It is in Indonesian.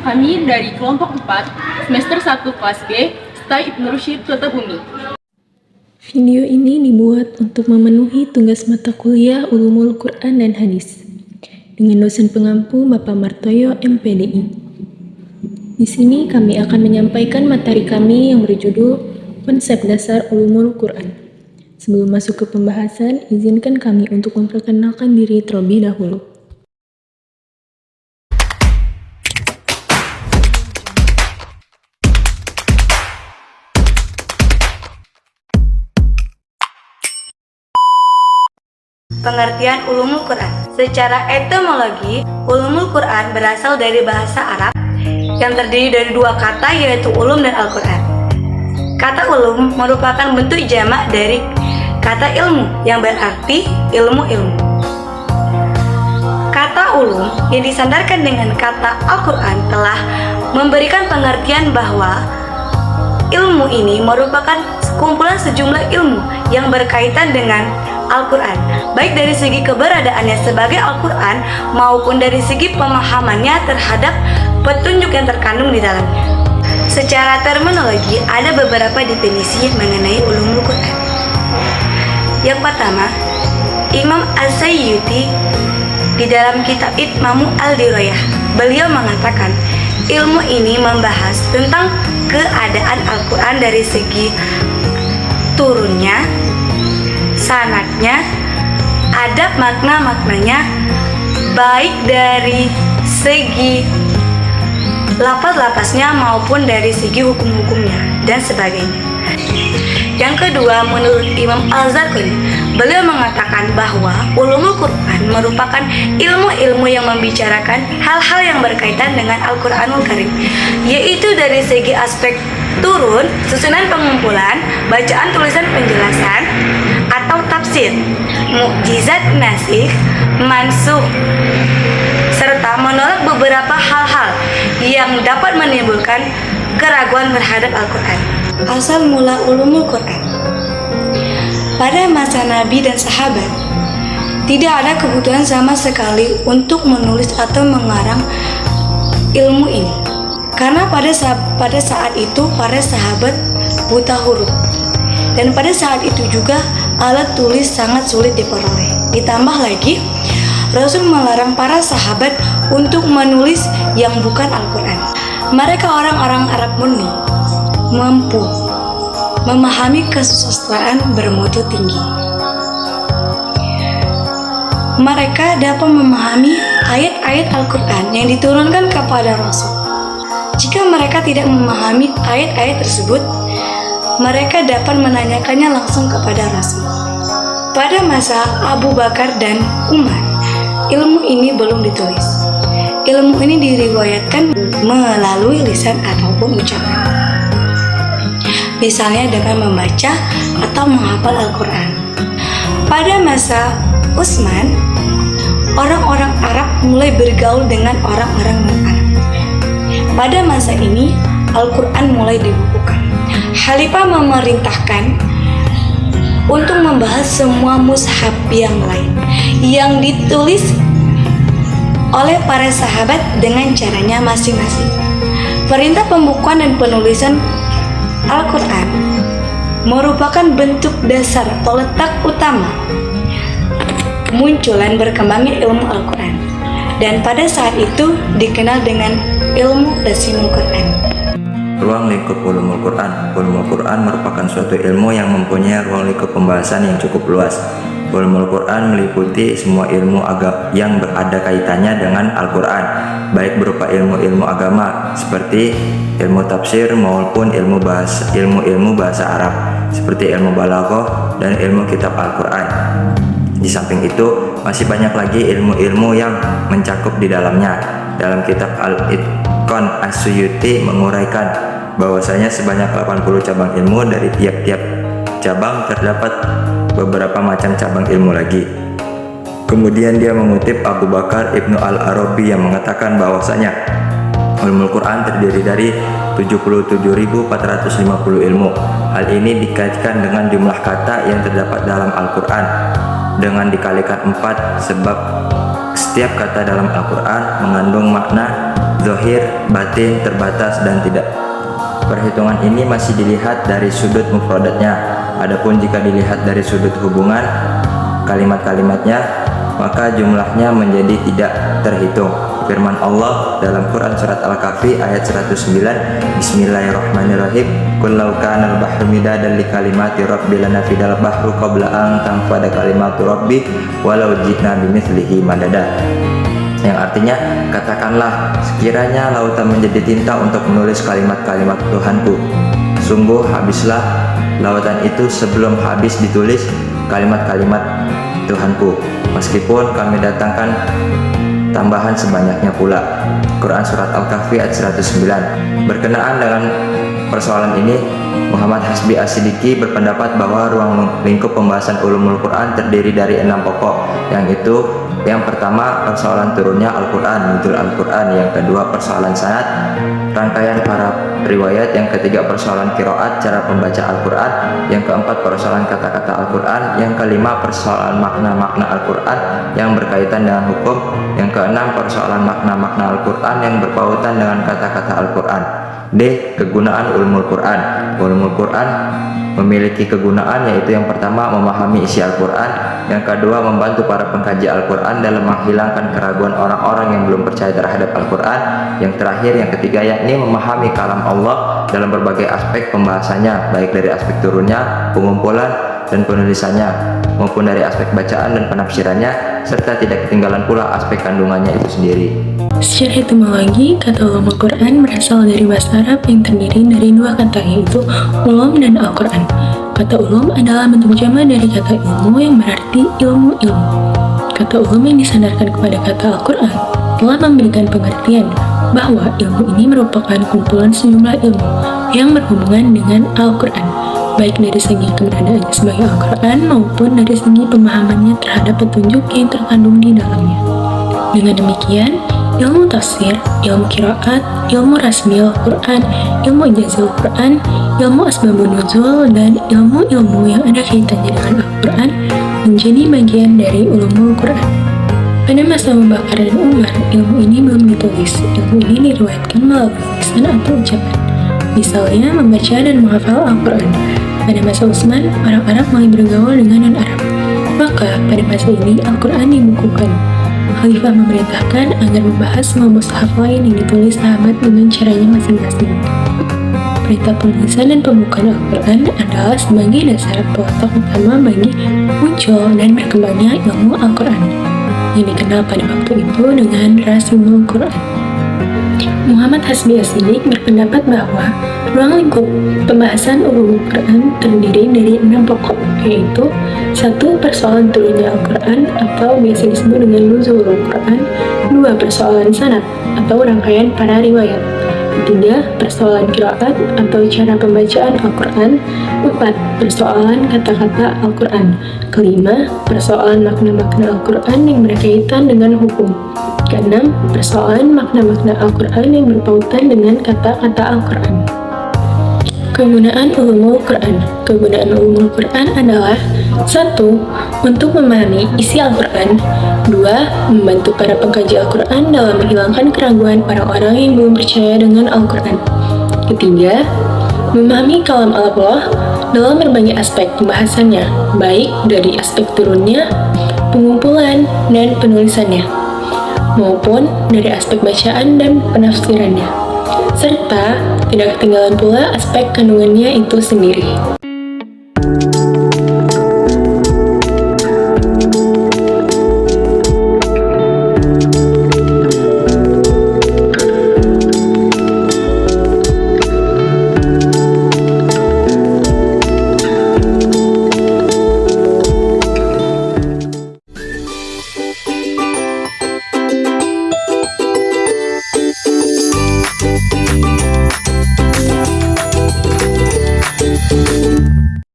Kami dari kelompok 4, semester 1 kelas B, STAI Ibnu Rusyid Kota Bumi. Video ini dibuat untuk memenuhi tugas mata kuliah Ulumul Quran dan Hadis dengan dosen pengampu Bapak Martoyo MPDI. Di sini kami akan menyampaikan materi kami yang berjudul Konsep Dasar Ulumul Quran. Sebelum masuk ke pembahasan, izinkan kami untuk memperkenalkan diri terlebih dahulu. Pengertian Ulumul Quran. Secara etimologi, Ulumul Quran berasal dari bahasa Arab yang terdiri dari dua kata, yaitu ulum dan Al-Quran. Kata ulum merupakan bentuk jamak dari kata ilmu yang berarti ilmu-ilmu. Kata ulum yang disandarkan dengan kata Al-Quran telah memberikan pengertian bahwa ilmu ini merupakan kumpulan sejumlah ilmu yang berkaitan dengan Al-Quran, baik dari segi keberadaannya sebagai Al-Quran maupun dari segi pemahamannya terhadap petunjuk yang terkandung di dalamnya. Secara terminologi, ada beberapa definisi mengenai ulumul Quran. Yang pertama, Imam As-Sayyuti di dalam kitab Itmamu Al-Dirayah, beliau mengatakan ilmu ini membahas tentang keadaan Al-Quran dari segi turunnya, sanadnya, adab makna-maknanya, baik dari segi lafaz-lafaznya maupun dari segi hukum-hukumnya dan sebagainya. Yang kedua, menurut Imam Al-Zarqani, beliau mengatakan bahwa ulumul Quran merupakan ilmu-ilmu yang membicarakan hal-hal yang berkaitan dengan Al-Quranul Karim, yaitu dari segi aspek turun, susunan pengumpulan, bacaan tulisan penjelasan atau tafsir, mukjizat nasikh, mansukh, serta menolak beberapa hal-hal yang dapat menimbulkan keraguan terhadap Al-Quran. Asal mula ulumul Quran. Pada masa Nabi dan sahabat, tidak ada kebutuhan sama sekali untuk menulis atau mengarang ilmu ini. Karena pada saat itu para sahabat buta huruf. Dan pada saat itu juga alat tulis sangat sulit diperoleh. Ditambah lagi, Rasul melarang para sahabat untuk menulis yang bukan Al-Quran. Mereka orang-orang Arab murni, mampu memahami kesusastraan bermutu tinggi. Mereka dapat memahami ayat-ayat Al-Quran yang diturunkan kepada Rasul. Jika mereka tidak memahami ayat-ayat tersebut, mereka dapat menanyakannya langsung kepada Rasul. Pada masa Abu Bakar dan Umar, ilmu ini belum ditulis. Ilmu ini diriwayatkan melalui lisan ataupun ucapan. Misalnya dengan membaca atau menghafal Al-Quran. Pada masa Utsman, orang-orang Arab mulai bergaul dengan orang-orang non-Arab. Pada masa ini, Al-Quran mulai dibukukan. Khalifah memerintahkan untuk membahas semua mushaf yang lain yang ditulis oleh para sahabat dengan caranya masing-masing. Perintah pembukuan dan penulisan Al-Quran merupakan bentuk dasar atau letak utama munculan berkembangnya ilmu Al-Quran, dan pada saat itu dikenal dengan ilmu tasimul Quran. Ruang lingkup ulumul Quran. Ulumul Quran merupakan suatu ilmu yang mempunyai ruang lingkup pembahasan yang cukup luas. Ulumul Quran meliputi semua ilmu agama yang berada kaitannya dengan Al-Quran, baik berupa ilmu-ilmu agama seperti ilmu tafsir maupun ilmu bahasa Arab seperti ilmu balaghah dan ilmu kitab Al-Quran. Di samping itu, masih banyak lagi ilmu-ilmu yang mencakup di dalamnya. Dalam kitab Al-Itqan, As-Suyuti menguraikan bahwasanya sebanyak 80 cabang ilmu. Dari tiap-tiap cabang terdapat beberapa macam cabang ilmu lagi. Kemudian dia mengutip Abu Bakar Ibnu Al-Arabi yang mengatakan bahwasanya ulumul Quran terdiri dari 77.450 ilmu. Hal ini dikaitkan dengan jumlah kata yang terdapat dalam Al-Quran dengan dikalikan 4, sebab setiap kata dalam Al-Quran mengandung makna zohir, batin, terbatas, dan tidak. Perhitungan ini masih dilihat dari sudut mufradatnya. Adapun jika dilihat dari sudut hubungan kalimat-kalimatnya, maka jumlahnya menjadi tidak terhitung. Firman Allah dalam Quran surat Al-Kahfi ayat 109, Bismillahirrahmanirrahim, Qul law kana al-bahru midadan li kalimati rabbi lanafidal bahru qabla an tanfada kalimatu rabbi walau ji'na bimithlihi madada. Yang artinya, katakanlah, sekiranya lautan menjadi tinta untuk menulis kalimat-kalimat Tuhanku, sungguh habislah lautan itu sebelum habis ditulis kalimat-kalimat Tuhanku, meskipun kami datangkan tambahan sebanyaknya pula. Quran surat Al-Kahfi ayat 109. Berkenaan dengan persoalan ini, Muhammad Hasbi As-Siddiqi berpendapat bahwa ruang lingkup pembahasan ulumul Quran terdiri dari 6 pokok, yang pertama persoalan turunnya Al-Quran, nuzul Al-Quran, yang kedua persoalan sanad, rangkaian para riwayat, yang ketiga persoalan qiraat, cara pembaca Al-Quran, yang keempat persoalan kata-kata Al-Quran, yang kelima persoalan makna-makna Al-Quran yang berkaitan dengan hukum, yang keenam persoalan makna-makna Al-Quran yang berpautan dengan kata-kata Al-Quran. D. Kegunaan ulumul Quran. Ulumul Quran memiliki kegunaan, yaitu yang pertama memahami isi Al-Quran, yang kedua membantu para pengkaji Al-Quran dalam menghilangkan keraguan orang-orang yang belum percaya terhadap Al-Quran, yang terakhir yang ketiga yakni memahami kalam Allah dalam berbagai aspek pembahasannya, baik dari aspek turunnya, pengumpulan dan penulisannya, maupun dari aspek bacaan dan penafsirannya, serta tidak ketinggalan pula aspek kandungannya itu sendiri. Secara etimologi, kata ulum Al-Quran berasal dari bahasa Arab yang terdiri dari dua kata, yaitu ulum dan Al-Quran. Kata ulum adalah bentuk jama dari kata ilmu yang berarti ilmu-ilmu. Kata ulum yang disandarkan kepada kata Al-Quran telah memberikan pengertian bahwa ilmu ini merupakan kumpulan sejumlah ilmu yang berhubungan dengan Al-Quran, baik dari segi keberadaannya sebagai Al-Quran maupun dari segi pemahamannya terhadap petunjuk yang terkandung di dalamnya. Dengan demikian, ilmu tafsir, ilmu qiraat, ilmu rasmi Al-Quran, ilmu ijazah Al-Quran, ilmu asbabun nuzul, dan ilmu-ilmu yang ada kaitannya dengan Al-Quran menjadi bagian dari ulumul Quran. Pada masa Abu Bakar dan Umar, ilmu ini belum ditulis. Ilmu ini diriwayatkan melalui lisan atau ucapan, misalnya membaca dan menghafal Al-Quran. Pada masa Utsman, orang Arab mulai bergaul dengan non-Arab. Maka pada masa ini Al-Quran dibukukan. Khalifah memerintahkan agar membahas semua mushaf lain yang ditulis sahabat dengan caranya masing-masing. Perintah penulisan dan pembukaan Al-Quran adalah sebagai dasar peletak utama bagi muncul dan berkembangnya ilmu Al-Quran, yang dikenal pada waktu itu dengan Rasimul Quran. Muhammad Hasbi As-Siddiq berpendapat bahwa ruang lingkup pembahasan ulumul Quran terdiri dari 6 pokok, yaitu 1. Persoalan turunnya Al-Quran atau biasa disebut dengan nuzul Al-Quran. 2. Persoalan sanad atau rangkaian para riwayat. 3. Persoalan qiraat atau cara pembacaan Al-Quran. 4. Persoalan kata-kata Al-Quran. 5. Persoalan makna-makna Al-Quran yang berkaitan dengan hukum. 6. Persoalan makna-makna Al-Quran yang berpautan dengan kata-kata Al-Quran. Kegunaan ulumul Quran. Kegunaan ulumul Quran adalah 1. Untuk memahami isi Al-Quran. 2. Membantu para pengkaji Al-Quran dalam menghilangkan keraguan orang-orang yang belum percaya dengan Al-Quran. 3. Memahami kalam Allah dalam berbagai aspek pembahasannya, baik dari aspek turunnya, pengumpulan, dan penulisannya, maupun dari aspek bacaan dan penafsirannya, serta tidak ketinggalan pula aspek kandungannya itu sendiri.